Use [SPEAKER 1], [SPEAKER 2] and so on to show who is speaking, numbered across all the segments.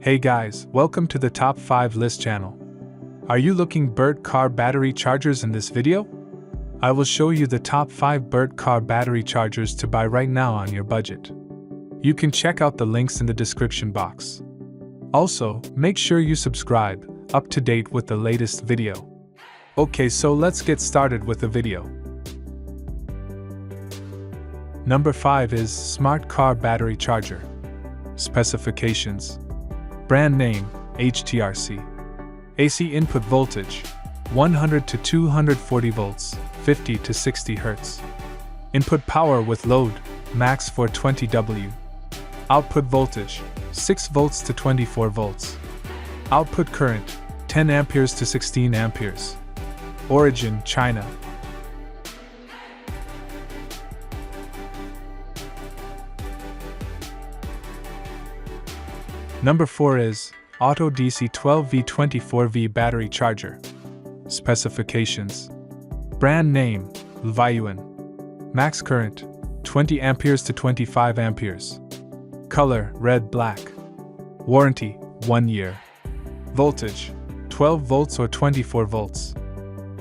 [SPEAKER 1] Hey guys, welcome to the Top 5 List channel. Are you looking Bird car battery chargers in this video? I will show you the top 5 Bird car battery chargers to buy right now on your budget. You can check out the links in the description box. Also, make sure you subscribe, up to date with the latest video. Okay, so let's get started with the video. Number 5 is Smart Car Battery Charger. Specifications. Brand name, HTRC. AC input voltage, 100 to 240 volts, 50 to 60 Hz. Input power with load, max 420 W. Output voltage, 6 volts to 24 volts. Output current, 10 amperes to 16 amperes. Origin, China. Number 4 is Auto DC 12V 24V Battery Charger. Specifications. Brand name, Lithium. Max current, 20 amperes to 25 amperes. Color, red, black. Warranty, 1 year. Voltage, 12 volts or 24 volts.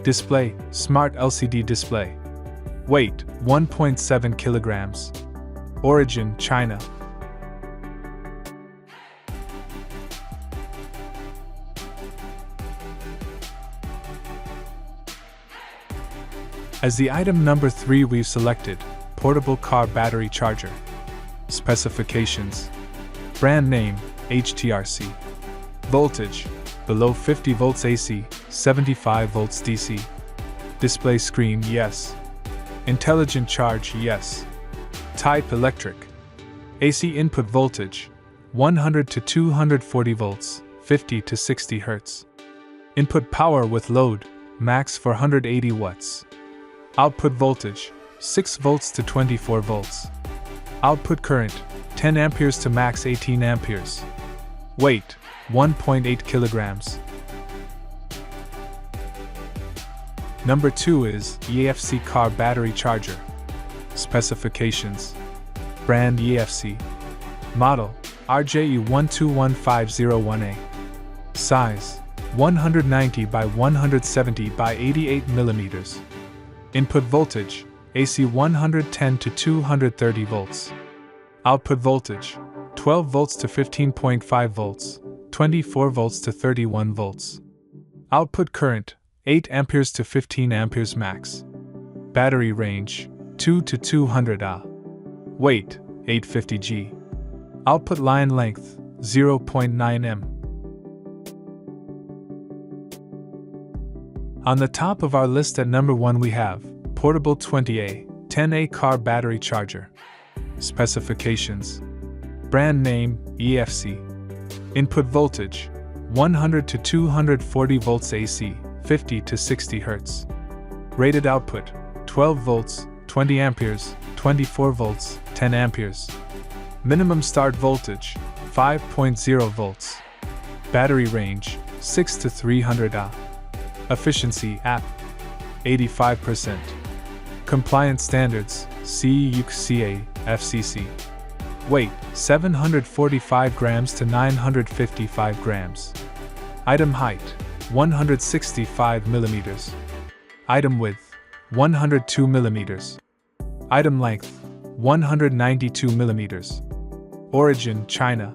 [SPEAKER 1] Display, smart LCD display. Weight, 1.7 kilograms. Origin, China. As the item number 3 we've selected, Portable Car Battery Charger. Specifications. Brand name, HTRC. Voltage, below 50 volts AC, 75 volts DC. Display screen, yes. Intelligent charge, yes. Type electric. AC input voltage, 100 to 240 volts, 50 to 60 Hz. Input power with load, max 480 watts. Output voltage, 6 volts to 24 volts. Output current, 10 amperes to max 18 amperes. Weight, 1.8 kilograms. Number 2 is EFC Car Battery Charger. Specifications. Brand EFC. Model, RJE121501A. Size, 190 by 170 by 88 millimeters. Input voltage, AC 110 to 230 volts. Output voltage, 12 volts to 15.5 volts, 24 volts to 31 volts. Output current, 8 amperes to 15 amperes max. Battery range, 2 to 200 Ah. Weight, 850 G. Output line length, 0.9 m. On the top of our list at number 1 we have Portable 20A, 10A Car Battery Charger. Specifications. Brand name, EFC. Input voltage, 100 to 240 volts AC, 50 to 60 Hz. Rated output, 12 volts, 20 amperes, 24 volts, 10 amperes. Minimum start voltage, 5.0 volts. Battery range, 6 to 300 Ah. Efficiency, app, 85%. Compliance standards, CUCA, FCC. Weight, 745 grams to 955 grams. Item height, 165 millimeters. Item width, 102 millimeters. Item length, 192 millimeters. Origin, China.